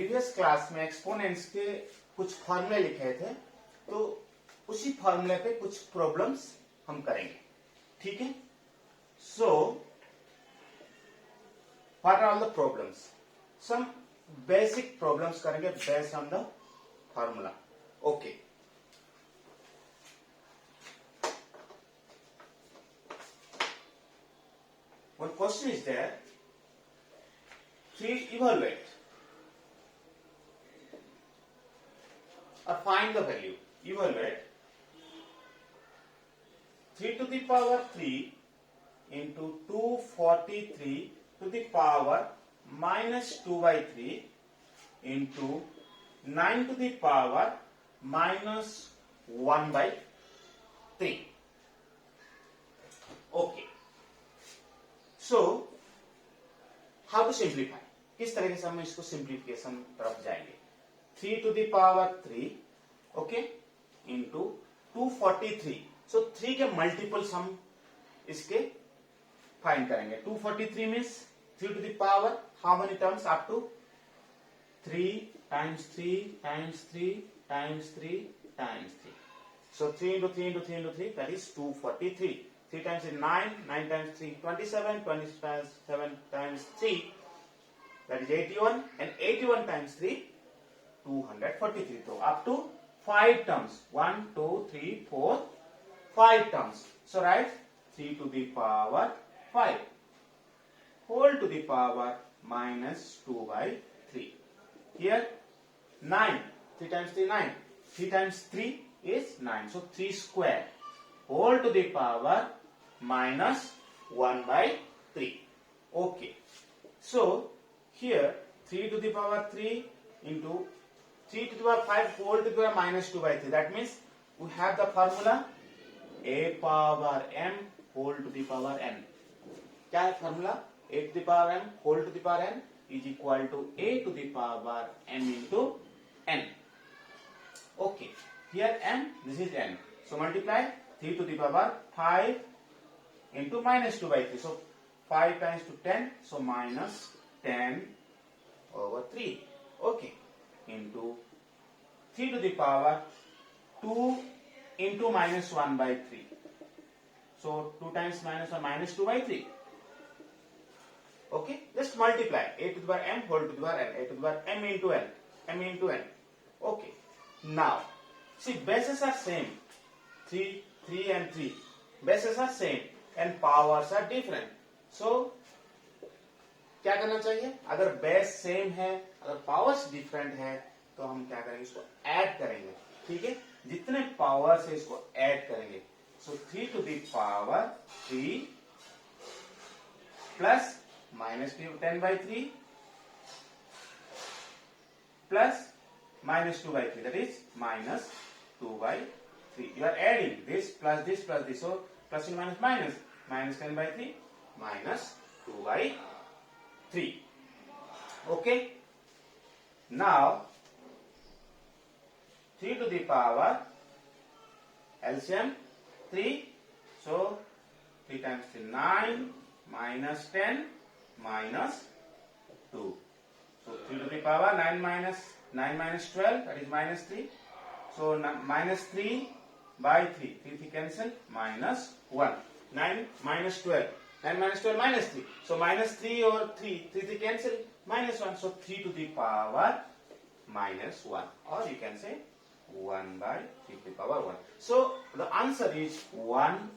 Previous class में exponents के कुछ फॉर्मूले लिखे थे, तो उसी फॉर्मूले पे कुछ प्रॉब्लम्स हम करेंगे। ठीक है, so what are the problems? Some basic problems करेंगे based on the formula. Okay, one question is there, evaluate or find the value. Evaluate 3 to the power 3 into 243 to the power minus 2 by 3 into 9 to the power minus 1 by 3. Okay. So, how to simplify? किस तरह से हम इसको simplification तरफ जाएंगे? 3 to the power 3, okay, into 243. So 3 के multiples हम इसके फाइंड करेंगे। 243 means 3 to the power how many terms? Up to 3 times 3 times 3 times 3 times 3. So 3 into 3 into 3 into 3, that is 243. 3 times 9, 9 times 3, 27, 27 times 3, that is 81, and 81 times 3, 243. So up to 5 terms, 1, 2, 3, 4, 5 terms. So write 3 to the power 5 whole to the power minus 2 by 3. Here 9, 3 times 3, 9, 3 times 3 is 9, so 3 square whole to the power minus 1 by 3. Okay, so here 3 to the power 3 into 3 to the power 5 whole to the power minus 2 by 3. That means we have the formula a power m whole to the power n. क्या है formula? a to the power m whole to the power n is equal to a to the power m into n. Okay, here m, this is n. So multiply 3 to the power 5 into minus 2 by 3. So 5 times to 10, so minus 10 over 3. Okay, into 3 to the power 2 into minus 1 by 3. So 2 times minus 1, minus 2 by 3. Okay, just multiply a to the power m whole to the power n, a to the power m into n, m into n. Okay, now see bases are same, 3, 3 and 3. Bases are same and powers are different. So क्या करना चाहिए? अगर base same है, अगर powers different है, तो हम क्या करेंगे? इसको ऐड करेंगे। ठीक है, जितने पावर्स है इसको ऐड करेंगे। सो 3 to the power 3 plus minus 10 by 3 plus minus 2 by 3, that is minus 2 by 3. You are adding this plus this plus this. So plus and minus minus. Minus 10 by 3 minus 2 by 3. Okay. Now 3 to the power LCM 3. So 3 times 3, 9 minus 10 minus 2. So 3 to the power 9 minus 12, that is minus 3. So minus 3 by 3, 3 cancel, minus 1. 9 minus 12, 9 minus 12 minus 3. So minus 3 over 3, 3 cancel, minus 1. So 3 to the power minus 1, or you can say 1 by 3 to the power 1. So the answer is 1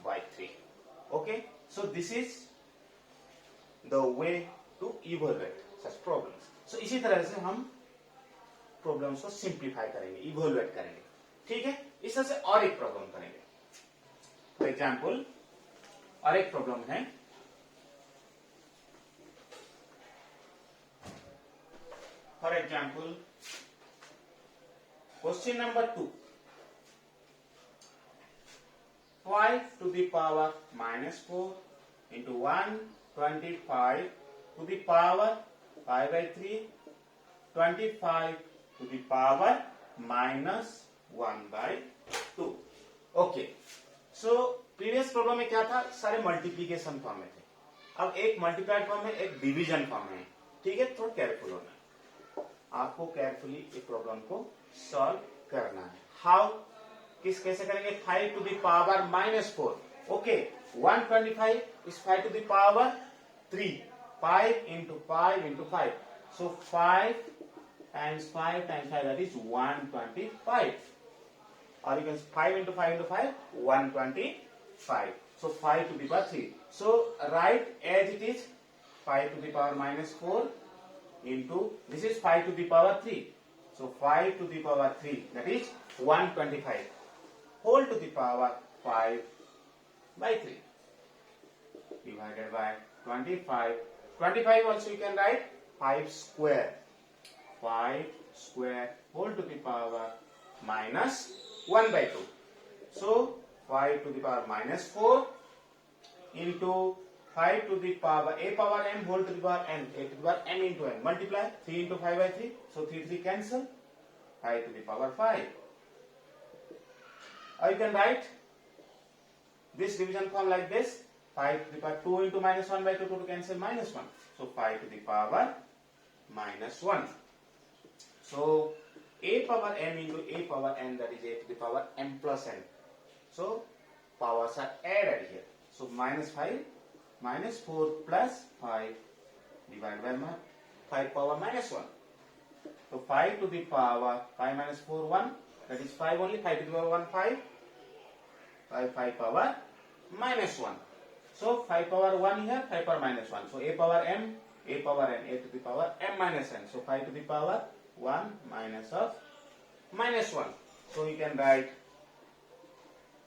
by 3. Okay, so this is the way to evaluate such problems. So इसी तरह से हम problems को simplify करेंगे, इवोल्यूएट करेंगे। ठीक है, इस तरह से और एक प्रॉब्लम करेंगे। फॉर एग्जाम्पल, और एक प्रॉब्लम है, for example question number 2, 5 to the power minus 4 into 125 to the power 5 by 3, 25 to the power minus 1 by 2. Okay, so previous problem में क्या था? सारे मल्टीप्लीकेशन फॉर्म में थे। अब एक मल्टीप्लाइड फॉर्म में, एक डिवीजन फॉर्म में। ठीक है, थोड़ा केयरफुल होना। आपको केयरफुली ये प्रॉब्लम को सॉल्व करना है। हाउ, कैसे करेंगे? 5 to the power -4। Okay, 125 is 5 to the power 3, 5 into 5 into 5, so 5 times 5 times 5, that is 125, or you can 5 into 5 into 5, 125, so 5 to the power 3. So write as it is, 5 to the power -4 into, this is 5 to the power 3, so 5 to the power 3, that is 125, whole to the power 5 by 3, divided by 25. 25 also you can write 5 square. 5 square whole to the power minus 1 by 2. So 5 to the power -4 into 5 to the power a power m whole to the power n, a to the power m into n. Multiply 3 into 5 by 3. So 3 cancel. 5 to the power 5. Or you can write this division form like this. 5 to the power 2 into -1 by 2, 2 to cancel -1. So 5 to the power -1. So a power m into a power n, that is a to the power m plus n. So powers are added here. So -5, -4 plus 5 divided by 5 power -1. So 5 to the power 5 minus 4, 1. That is 5 only. 5 to the power 1, 5. 5 power -1. So 5 power 1 here, 5 power -1. So a power m, a power n, a to the power m minus n. So 5 to the power 1 minus of -1. So you can write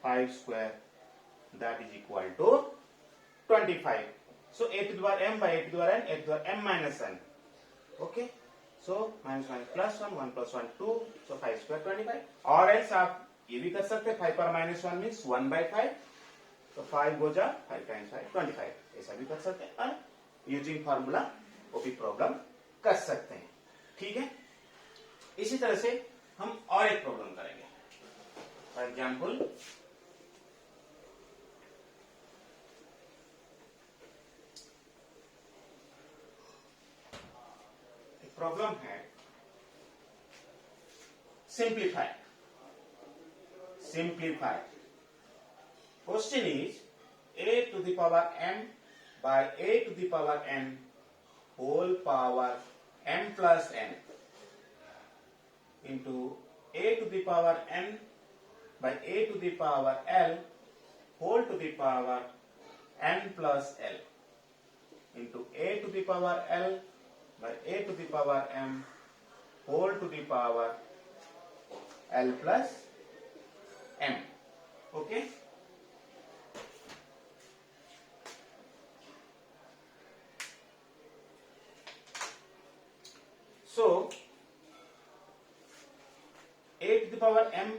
5 square, that is equal to 25. So a to the power m by a to the power n, a to the power m minus n. Okay. So minus plus 1, 1 plus 1, 2. So 5 square 25. Or else आप ये भी कर सकते हैं, 5 power -1 means 1 by 5. तो 5 goes up, 5 times 5, 25. ऐसा भी कर सकते हैं, और यूजिंग फार्मूला वो भी प्रॉब्लम कर सकते हैं। ठीक है, इसी तरह से हम और एक प्रॉब्लम करेंगे। फॉर एग्जाम्पल, प्रॉब्लम है simplify. Question is a to the power m by a to the power n whole power m plus n into a to the power n by a to the power l whole to the power n plus l into a to the power l by a to the power m whole to the power l plus m. Okay. So a to the power m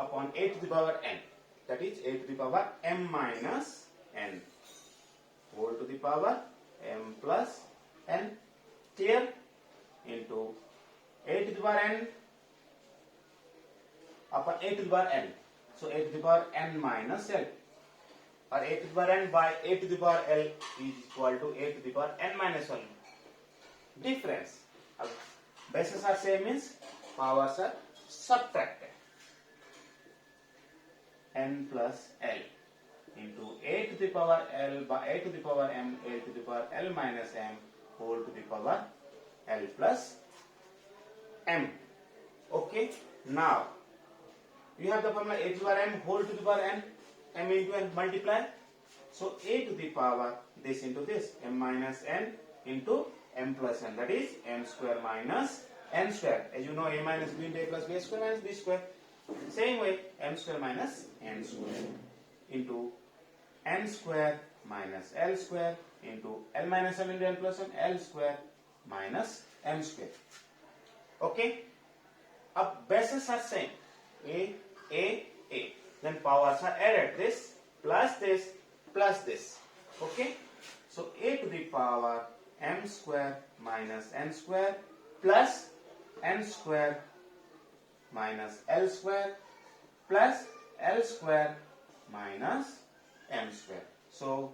upon a to the power n, that is a to the power m minus n whole to the power m plus n, clear, into a to the power n upon a to the power n. So a to the power n minus l, or a to the power n by a to the power l is equal to a to the power n minus l. Difference. Bases are same means powers are subtracted. N plus l into a to the power l by a to the power m, a to the power l minus m whole to the power l plus m. Okay. Now you have the formula a to the power m whole to the power n, m into n, multiply. So a to the power this into this, m minus n into m plus n, that is m square minus n square. As you know, a minus b into a plus b square minus b square. Same way, m square minus n square into n square minus l square into l minus m into n plus m, l square minus m square. Okay. अब bases are same, a, then powers are added, this plus this plus this. Okay. So a to the power m square minus n square plus n square minus l square plus l square minus m square. So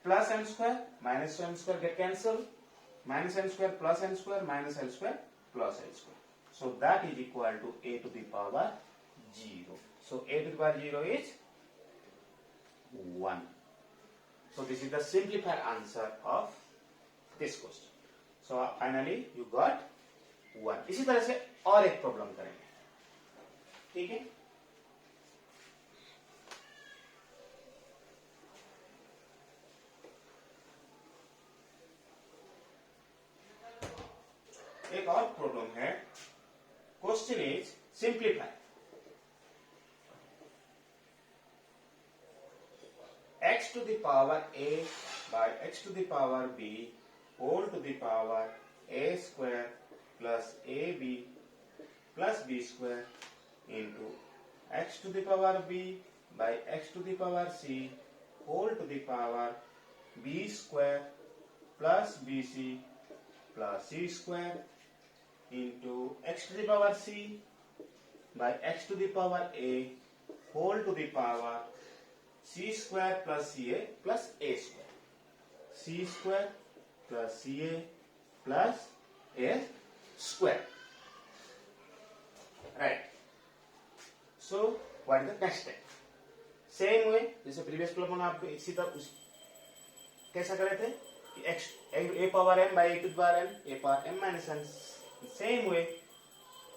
plus m square minus m square get cancelled. minus n square plus n square minus l square plus l square. So that is equal to a to the power 0. So a to the power 0 is 1. So this is the simplified answer of this question. So finally you got 1. इसी तरह से और एक problem करेंगे, ठीक है. एक और प्रॉब्लम है. Question is simplify x to the power a by x to the power b whole to the power a square plus ab plus b square into x to the power b by x to the power c whole to the power b square plus bc plus c square into x to the power c by x to the power a whole to the power c square plus ca plus a square. C square plus ca plus a square. Right. So what is the next step? Same way जैसे previous problem में आपको इसी तरह कैसा करे थे कि x a power m by a to the power n a power m minus n. Same way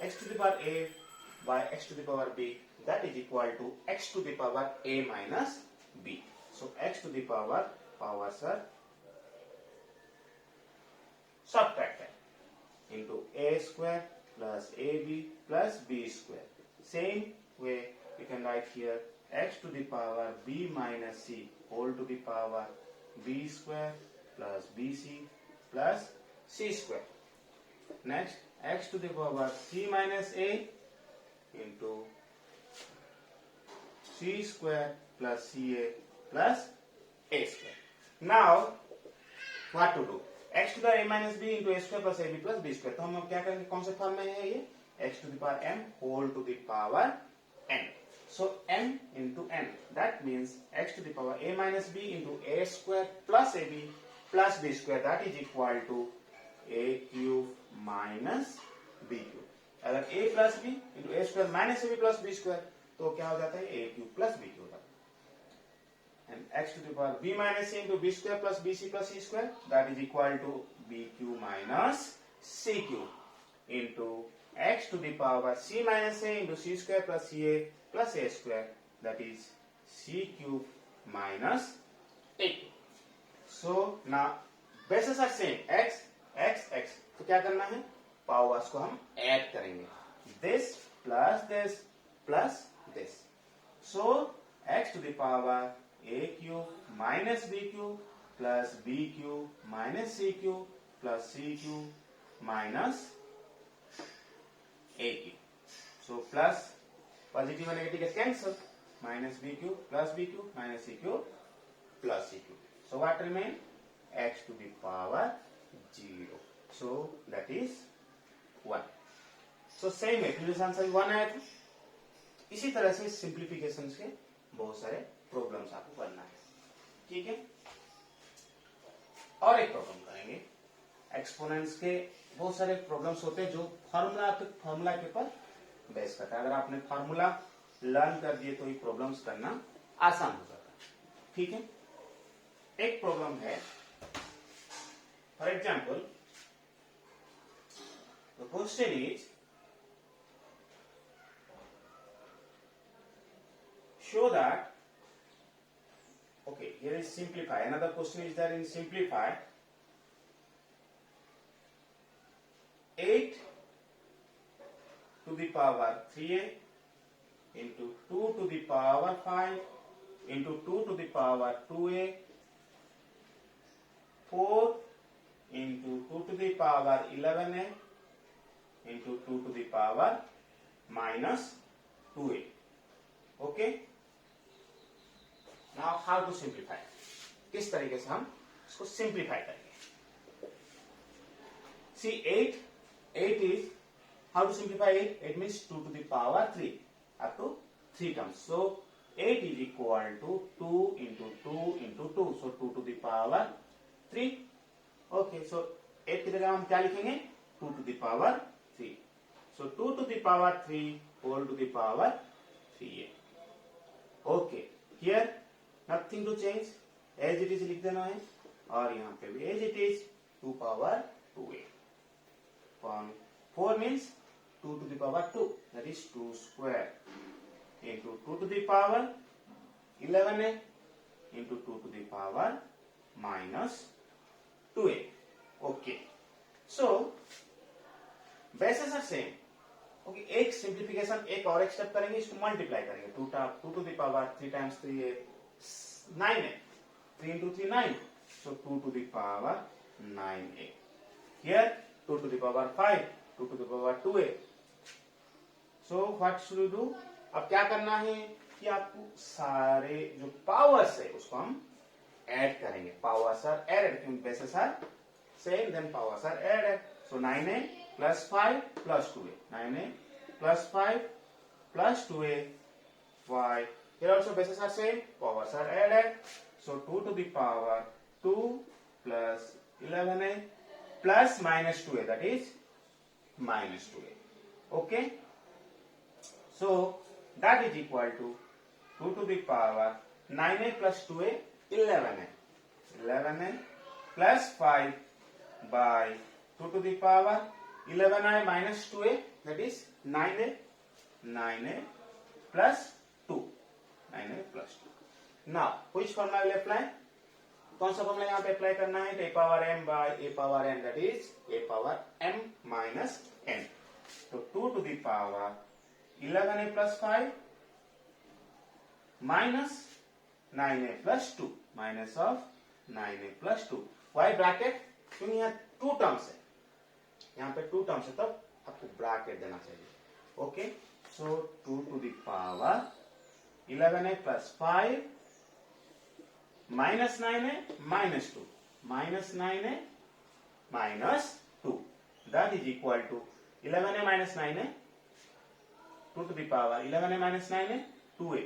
x to the power a by x to the power b, that is equal to x to the power a minus b. So x to the powers are subtracted into a square plus ab plus b square. Same way you can write here x to the power b minus c whole to the power b square plus bc plus c square. Next, x to the power c minus a into c square plus ca plus a square. Now, what to do? x to the a minus b into a square plus ab plus b square. तो हम क्या करेंगे? कौन से form में है ये? x to the power m whole to the power n. So m into n. That means x to the power a minus b into a square plus ab plus b square. That is equal to a cube minus b cube. अगर a plus b into a square minus ab plus b square तो क्या हो जाता है? a cube plus b cube. And x to the power b minus c into b square plus bc plus c square, that is equal to b cube minus c cube into x to the power c minus a into c square plus ca plus a square, that is c cube minus a cube. So now bases are same, x x x. तो क्या करना है? Powers को हम add करेंगे. This plus this plus this. So x to the power a cube minus b cube plus b cube minus c cube plus c cube minus a cube. So plus positive and negative get cancelled. Minus b cube plus b cube minus c cube plus c cube. So what remain? X to the power 0. So that is 1. So same way previous answer 1 आया था. इसी तरह से simplification के बहुत सारे problems आपको करना है, ठीक है. और एक प्रॉब्लम करेंगे. एक्सपोनेंट्स के बहुत सारे प्रॉब्लम्स होते हैं जो फॉर्मूला के ऊपर बेस करता है. अगर आपने फॉर्मूला लर्न कर दिए तो ये प्रॉब्लम्स करना आसान हो जाता है, ठीक है. एक प्रॉब्लम है, for example the question is show that, okay, here is simplify. Another question is there in simplify. 8 to the power 3a into 2 to the power 5 into 2 to the power 2a 4 into 2 to the power 11a into 2 to the power minus 2a. Okay. Now how to simplify? किस तरीके से हम इसको simplify करेंगे? See 8 is how to simplify 8? 8 means 2 to the power 3 up to 3 terms. So 8 is equal to 2 into 2 into 2. So 2 to the power 3. Okay, so 8 की जगह हम क्या लिखेंगे 2 to the power 3. So 2 to the power 3 whole to the power 3a. Okay, here nothing to change, as it is लिख देना है और यहाँ पे भी as it is 2 power 2a. 4 means 2 to the power 2, that is 2 square into 2 to the power 11a into 2 to the power minus 2a. Okay, so bases are same. Okay एक simplification एक और एक स्टेप करेंगे, इसको multiply करेंगे 2 to the power 3 times 3 है 9 है 3 into 3 9, so 2 to the power 9a. Here 2 to the power 5 2 to the power 2a. So what should you do? अब क्या करना है कि आपको सारे जो पावर्स है उसको हम ऐड करेंगे. पावर्स आर एडेड क्योंकि bases are same, then powers are added. So 9a plus 5 plus 2a. 9a plus 5 plus 2a. Why? Here also bases are same, powers are added. So 2 to the power 2 plus 11a plus minus 2a, that is minus 2a. Okay? So that is equal to 2 to the power 9a plus 2a 11a. 11a plus 5 by 2 to the power 11a minus 2a, that is 9a. 9a plus 2. 9a plus 2. Now which formula will apply? कौन सा formula यहाँ पे apply करना है? a power m by a power n, that is a power m minus n. So 2 to the power 11a plus 5 minus 9a plus 2, minus of 9a plus 2. Why bracket? क्योंकि यहाँ 2 terms है, यहाँ पे 2 terms है, तब आपको bracket देना चाहिए. Okay, so 2 to the power 11a plus 5 minus 9a minus 2, minus 9a minus 2, that is equal to 11a minus 9a, 2 to the power 11a minus 9a 2a,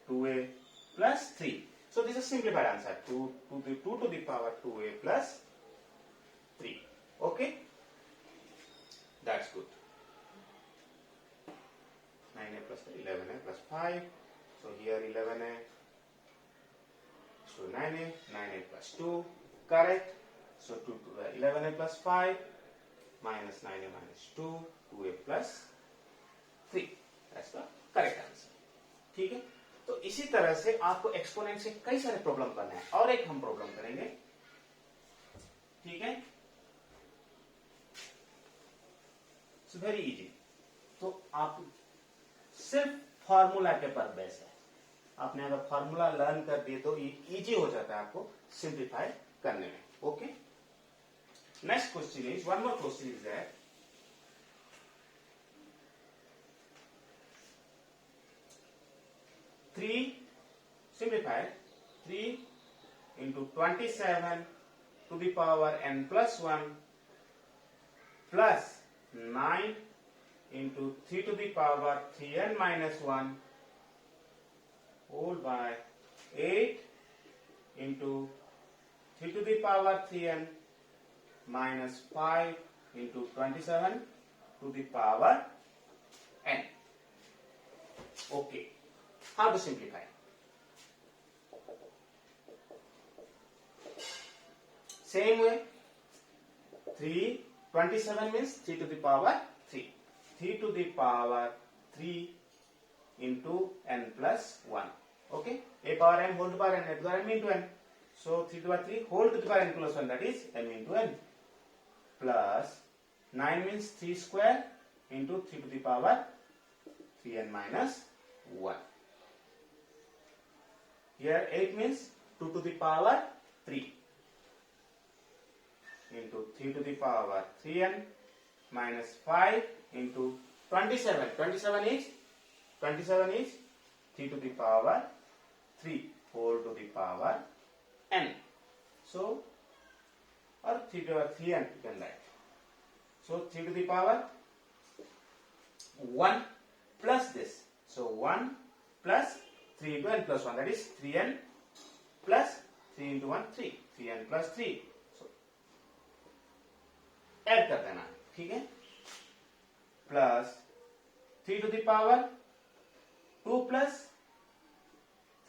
2a plus 3. So this is simplified answer, 2 to the power 2a plus 3. Okay, that's good. 9a plus 11a plus 5. So here 11a, so 9a, 9a plus 2, correct. So 2 to the 11a plus 5 minus 9a minus 2, 2a plus 3. That's the correct answer. ठीक है, तो इसी तरह से आपको exponent से कई सारे प्रॉब्लम करना है, और एक हम प्रॉब्लम करेंगे. ठीक है, वेरी इजी. तो आप सिर्फ फॉर्मूला के पर बेस है, आपने अगर फॉर्मूला लर्न कर दिए तो ये इजी हो जाता है आपको सिंप्लीफाई करने में. Okay, next question is, one more question is that 3 simplified 3 into 27 to the power n plus 1 plus 9 into 3 to the power 3n minus 1 whole by 8 into 3 to the power 3n minus 5 into 27 to the power n. Okay, how to simplify? Same way, 27 means 3 to the power 3. 3 to the power 3 into n plus 1. Okay, a power m whole to the power n, a to the power m into n. So 3 to the power 3 whole to the power n plus 1, that is m into n. Plus 9 means 3 square into 3 to the power 3n minus 1. Here 8 means 2 to the power 3 into 3 to the power 3n minus 5 into 27. 27 is 3 to the power 3 whole to the power n. So, or 3 to the power 3n you can write. So 3 to the power 1 plus this. So 1 plus 3 into n plus 1, that is 3n plus 3 into 1 3. 3n plus 3. So add कर देना है, ठीक है। Plus 3 to the power 2 plus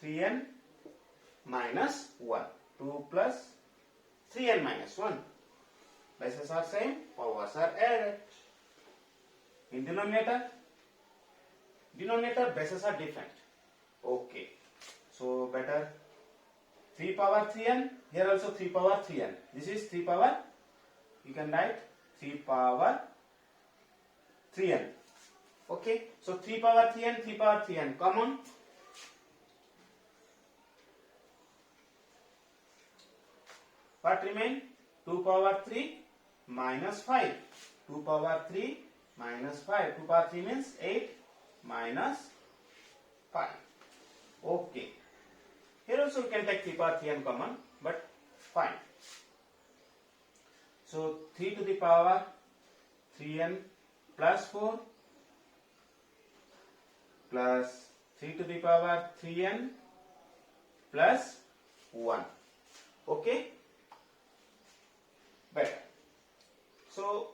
3n minus 1, 2 plus 3n minus 1. Bases are same, powers are added. In denominator bases are different. Okay, so better 3 power 3n, here also 3 power 3n. This is 3 power, you can write 3 power 3n. Okay, so 3 power 3n, 3 power 3n common. What remain? 2 power 3 minus 5. 2 power 3 minus 5. 2 power 3 means 8 minus 5. Okay. Here also you can take 3 power 3n common, but fine. So 3 to the power 3n plus 4 plus 3 to the power 3n plus 1. Okay. Better. So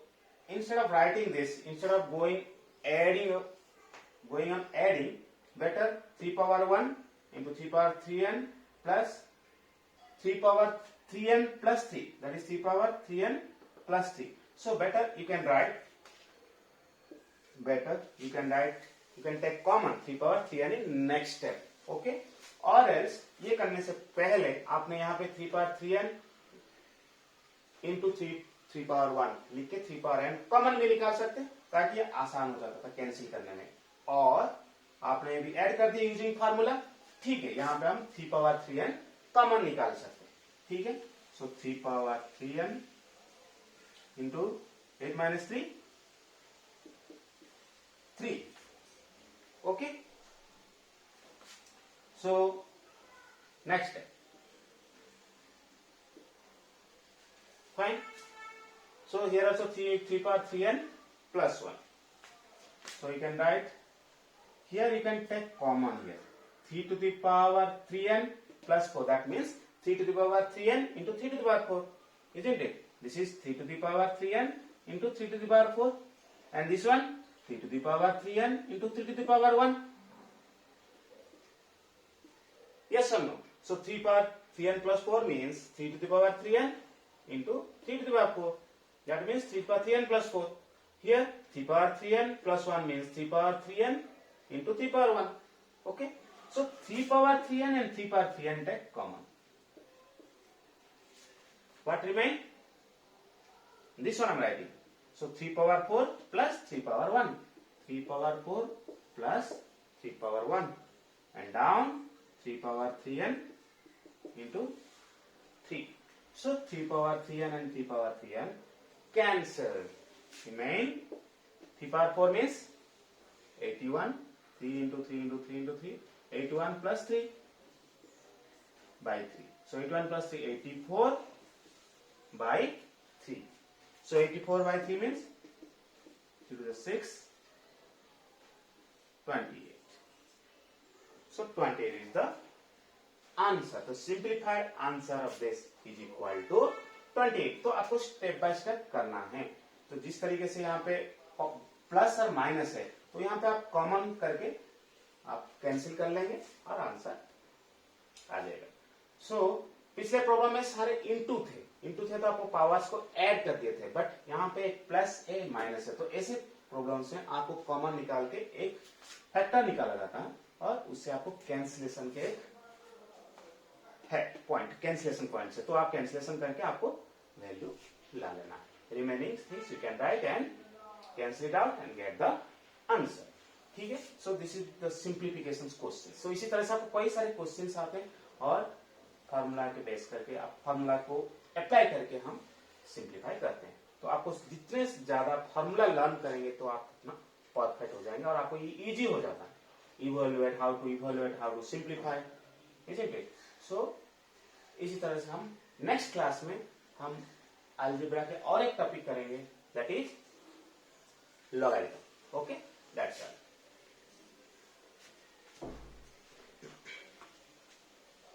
instead of writing this, instead of going on adding, better 3 power 1 into 3 power 3n plus 3 power 3n plus 3, that is 3 power 3n plus 3. So better you can take common 3 power 3n in next step. Okay, or else ये करने से पहले आपने यहाँ पे 3 power 3n into 3 power 1 लिख के 3 power n common भी निकाल सकते, ताकि ये आसान हो जाता था कैंसिल करने में। और आपने भी ऐड कर दिया यूजिंग फार्मूला, ठीक है। यहाँ पे हम 3 power 3n कॉमन निकाल सकते, ठीक है। सो 3 power 3n into 8 minus 3, 3. Okay. So next step. Fine. So here also 3 power 3n plus 1. So you can write, here you can take common here. 3 to the power 3n plus 4. That means 3 to the power 3n into 3 to the power 4. Isn't it? This is 3 to the power 3n into 3 to the power 4. And this one 3 to the power 3n into 3 to the power 1. Yes or no? So 3 power 3n plus 4 means 3 to the power 3n into 3 to the power 4. That means 3 power 3n plus 4. Here 3 power 3n plus 1 means 3 power 3n into 3 power 1. Okay. So 3 power 3n and 3 power 3n take common. What remain? This one I am writing. So 3 power 4 plus 3 power 1. 3 power 4 plus 3 power 1. And down 3 power 3n into 3. So 3 power 3n and 3 power 3n cancel. Remain 3 power 4 means 81. 3 into 3 into 3 into 3. 81 plus 3 by 3. So 81 plus 3, 84 by 3. So 84 by 3 means 2 to the 6, 28. So 28 is the answer. The simplified answer of this is equal to 28. तो आपको step by step करना है। तो जिस तरीके से यहाँ पे प्लस और माइनस है, तो यहाँ पे आप कॉमन करके आप कैंसिल कर लेंगे और आंसर आ जाएगा। सो पिछले प्रॉब्लम में सारे इनटू थे तो आपको पावर्स को ऐड कर दिए थे, बट यहाँ पे एक प्लस है माइनस है, तो ऐसे प्रॉब्लम्स में आपको कॉमन निकाल के एक फैक्टर निकाला जाता है और उससे आपको कैंसिलेशन के है पॉइंट, कैंसिलेशन पॉइंट से, तो आप कैंसिलेशन करके आपको वैल्यू ला लेना है। Remaining things you can write and cancel it out and get the answer. ठीक है, so this is the simplification question. सो इसी तरह से आपको कई सारे क्वेश्चंस आते हैं और फार्मूला के बेस करके आप फार्मूला को अप्लाई करके हम सिंप्लीफाई करते हैं। तो आपको जितने ज्यादा फार्मूला लर्न करेंगे तो आप इतना परफेक्ट हो जाएंगे और आपको ये इजी हो जाता है। Evaluate, how to simplify, isn't it? So इसी तरह से हम नेक्स्ट क्लास में हम अलजेब्रा के और एक टॉपिक करेंगे, that is logarithm. Okay, that's all.